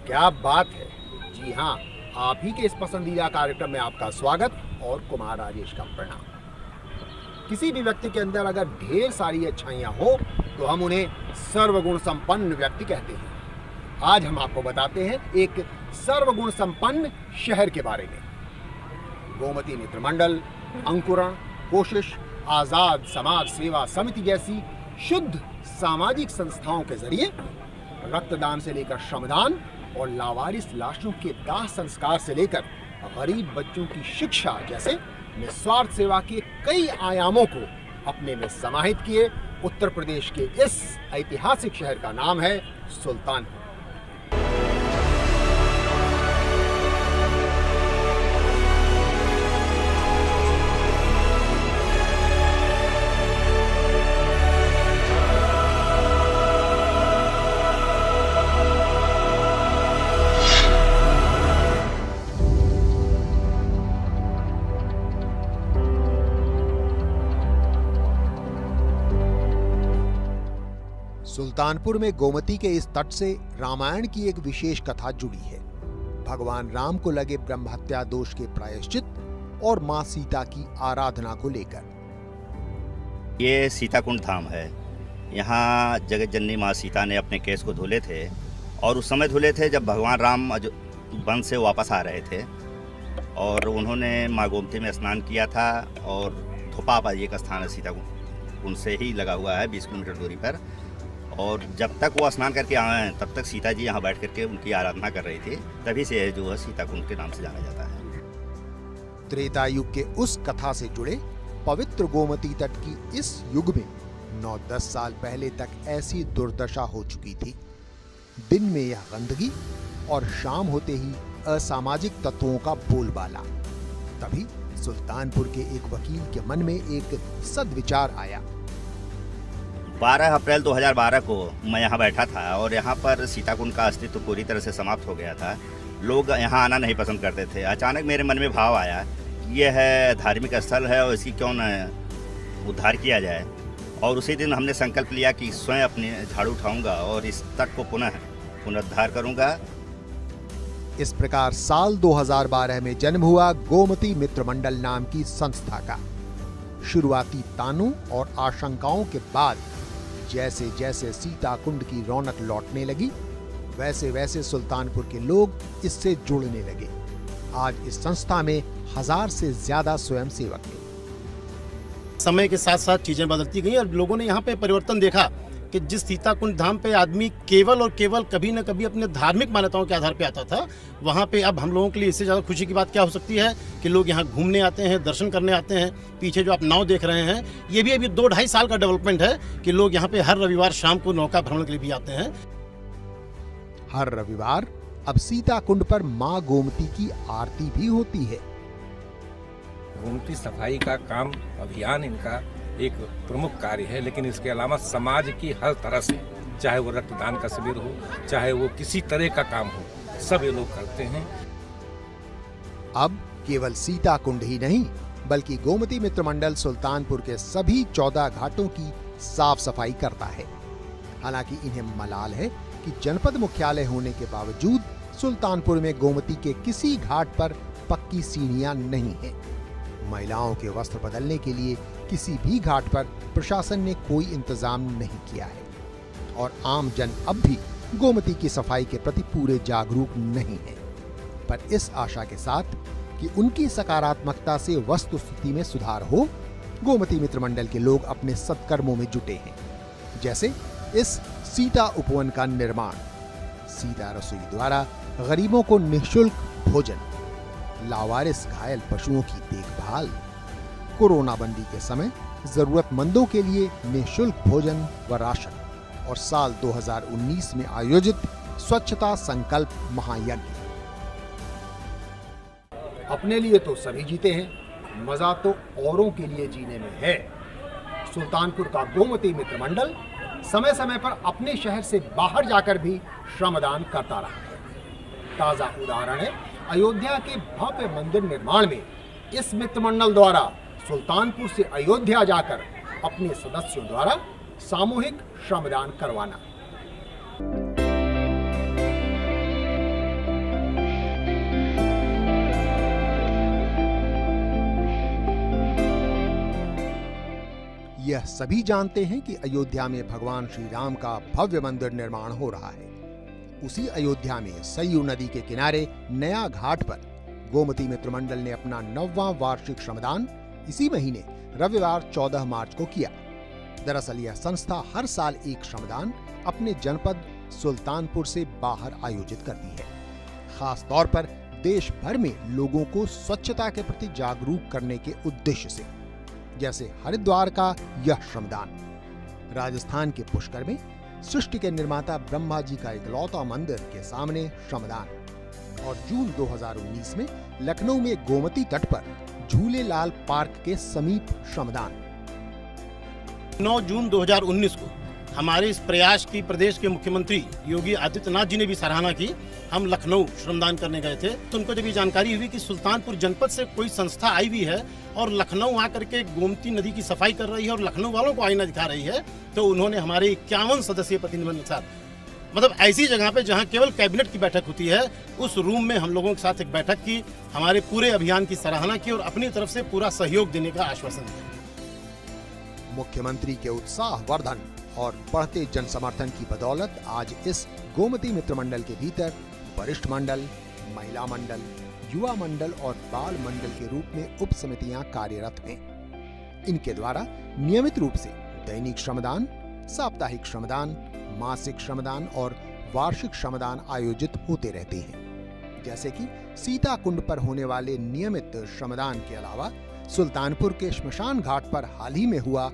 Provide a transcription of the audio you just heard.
क्या बात है। जी हाँ, आप ही के इस पसंदीदा कार्यक्रम में आपका स्वागत और कुमार राजेश का प्रणाम। किसी भी व्यक्ति के अंदर अगर ढेर सारी अच्छाइयाँ हो तो हम उन्हें सर्वगुण संपन्न व्यक्ति कहते हैं। आज हम आपको बताते हैं एक सर्वगुण संपन्न शहर के बारे में। गोमती मित्र मंडल, अंकुरण, कोशिश, आजाद समाज सेवा समिति जैसी शुद्ध सामाजिक संस्थाओं के जरिए रक्तदान से लेकर श्रमदान और लावारिस लाशों के दाह संस्कार से लेकर गरीब बच्चों की शिक्षा जैसे निस्वार्थ सेवा के कई आयामों को अपने में समाहित किए उत्तर प्रदेश के इस ऐतिहासिक शहर का नाम है सुल्तानपुर। सुल्तानपुर में गोमती के इस तट से रामायण की एक विशेष कथा जुड़ी है। भगवान राम को लगे ब्रह्म हत्या दोष के प्रायश्चित और मां सीता की आराधना को लेकर। ये सीताकुंड धाम है। यहाँ जगत जननी मां सीता ने अपने केस को धुले थे और उस समय धुले थे जब भगवान राम वन से वापस आ रहे थे और उन्होंने मां गोमती में स्नान किया था। और धोपापा एक स्थान है सीताकुंड, उनसे ही लगा हुआ है 20 किलोमीटर दूरी पर। और जब तक वो स्नान करके आए हैं तब तक सीता जी यहाँ बैठ करके उनकी आराधना कर रही थी। तभी से जो है सीताकुंड के नाम से जाना जाता है। त्रेता युग के उस कथा से जुड़े पवित्र गोमती तट की इस युग में 9-10 साल पहले तक ऐसी दुर्दशा हो चुकी थी। दिन में यह गंदगी और शाम होते ही असामाजिक तत्वों का बोलबाला। तभी सुल्तानपुर के एक वकील के मन में एक सद्विचार आया। 12 अप्रैल 2012 को मैं यहाँ बैठा था और यहाँ पर सीताकुंड का अस्तित्व पूरी तरह से समाप्त हो गया था। लोग यहाँ आना नहीं पसंद करते थे। अचानक मेरे मन में भाव आया कि यह है धार्मिक स्थल है और इसकी क्यों न उद्धार किया जाए। और उसी दिन हमने संकल्प लिया कि स्वयं अपने झाड़ू उठाऊंगा और इस तट को पुनरुद्धार करूंगा। इस प्रकार साल 2012 में जन्म हुआ गोमती मित्र मंडल नाम की संस्था का। शुरुआती तानों और आशंकाओं के बाद जैसे जैसे सीताकुंड की रौनक लौटने लगी वैसे वैसे सुल्तानपुर के लोग इससे जुड़ने लगे। आज इस संस्था में 1000 से ज्यादा स्वयंसेवक हैं। समय के साथ साथ चीजें बदलती गई और लोगों ने यहाँ पे परिवर्तन देखा कि जिस सीताकुंड धाम पे आदमी केवल और केवल कभी न कभी अपने धार्मिक मान्यताओं के आधार पे आता था, वहाँ पे अब हम लोगों के लिए इससे ज़्यादा खुशी की बात क्या हो सकती है कि लोग यहाँ घूमने आते हैं, दर्शन करने आते हैं। पीछे जो आप नाव देख रहे हैं ये भी अभी 2-2.5 साल का डेवलपमेंट है कि लोग यहाँ पे हर रविवार शाम को नौका भ्रमण के लिए भी आते हैं। हर रविवार अब सीताकुंड पर माँ गोमती की आरती भी होती है। गोमती सफाई का काम अभियान इनका एक प्रमुख कार्य है, लेकिन इसके अलावा समाज की हर तरह से, चाहे वो रक्तदान का शिविर हो, चाहे वो किसी तरह का काम हो, सब ये लोग करते हैं। अब केवल सीताकुंड ही नहीं बल्कि गोमती मित्र मंडल सुल्तानपुर के सभी 14 घाटों की साफ सफाई करता है। हालांकि इन्हें मलाल है कि जनपद मुख्यालय होने के बावजूद सुल्तानपुर में गोमती के किसी घाट पर पक्की सीढ़ियां नहीं है। महिलाओं के वस्त्र बदलने के लिए किसी भी घाट पर प्रशासन ने कोई इंतजाम नहीं किया है और आम जन अब भी गोमती की सफाई के प्रति पूरे जागरूक नहीं है। पर इस आशा के साथ कि उनकी सकारात्मकता से वस्तुस्थिति में सुधार हो, गोमती मित्र मंडल के लोग अपने सत्कर्मों में जुटे हैं। जैसे इस सीता उपवन का निर्माण, सीता रसोई द्वारा गरीबों को निःशुल्क भोजन, लावारिस घायल पशुओं की देखभाल, कोरोना बंदी के समय जरूरतमंदों के लिए निःशुल्क भोजन व राशन और साल 2019 में आयोजित स्वच्छता संकल्प महायज्ञ। अपने लिए तो सभी जीते हैं, मजा तो औरों के लिए जीने में है। सुल्तानपुर का गोमती मित्र मंडल समय समय पर अपने शहर से बाहर जाकर भी श्रमदान करता रहा है। ताजा उदाहरण है अयोध्या के भव्य मंदिर निर्माण में इस मित्र मंडल द्वारा सुल्तानपुर से अयोध्या जाकर अपने सदस्यों द्वारा सामूहिक श्रमदान करवाना। यह सभी जानते हैं कि अयोध्या में भगवान श्री राम का भव्य मंदिर निर्माण हो रहा है। उसी अयोध्या में सरयू नदी के किनारे नया घाट पर गोमती मित्र मंडल ने अपना 9वां वार्षिक श्रमदान इसी महीने रविवार 14 मार्च को किया। दरअसल यह संस्था हर साल एक श्रमदान अपने जनपद सुल्तानपुर से बाहर आयोजित करती है, खास तौर पर देश भर में लोगों को स्वच्छता के प्रति जागरूक करने के उद्देश्य से। जैसे हरिद्वार का यह श्रमदान, राजस्थान के पुष्कर में सृष्टि के निर्माता ब्रह्मा जी का इकलौता मंदिर के सामने श्रमदान, और जून 2019 में लखनऊ में गोमती तट पर झूलेलाल पार्क के समीप श्रमदान। 9 जून 2019 को हमारे इस प्रयास की प्रदेश के मुख्यमंत्री योगी आदित्यनाथ जी ने भी सराहना की। हम लखनऊ श्रमदान करने गए थे, तो उनको जब ये जानकारी हुई कि सुल्तानपुर जनपद से कोई संस्था आई हुई है और लखनऊ आकर के गोमती नदी की सफाई कर रही है और लखनऊ वालों को आईना दिखा रही है, तो उन्होंने हमारे 51 सदस्यीय प्रतिनिधिमंडल के साथ, मतलब ऐसी जगह पे जहां केवल कैबिनेट की बैठक होती है, उस रूम में हम लोगों के साथ एक बैठक की, हमारे पूरे अभियान की सराहना की और अपनी तरफ से पूरा सहयोग देने का आश्वासन दिया। मुख्यमंत्री के उत्साहवर्धन और बढ़ते जन समर्थन की बदौलत आज इस गोमती मित्र मंडल के भीतर वरिष्ठ मंडल, महिला मंडल, युवा मंडल और बाल मंडल के रूप में उप समितियां कार्यरत हैं। इनके द्वारा नियमित रूप से दैनिक श्रमदान, साप्ताहिक श्रमदान, मासिक श्रमदान और वार्षिक श्रमदान आयोजित होते रहते हैं। जैसे कि सीता कुंड पर होने वाले नियमित श्रमदान के अलावा सुल्तानपुर के श्मशान घाट पर हाल ही में हुआ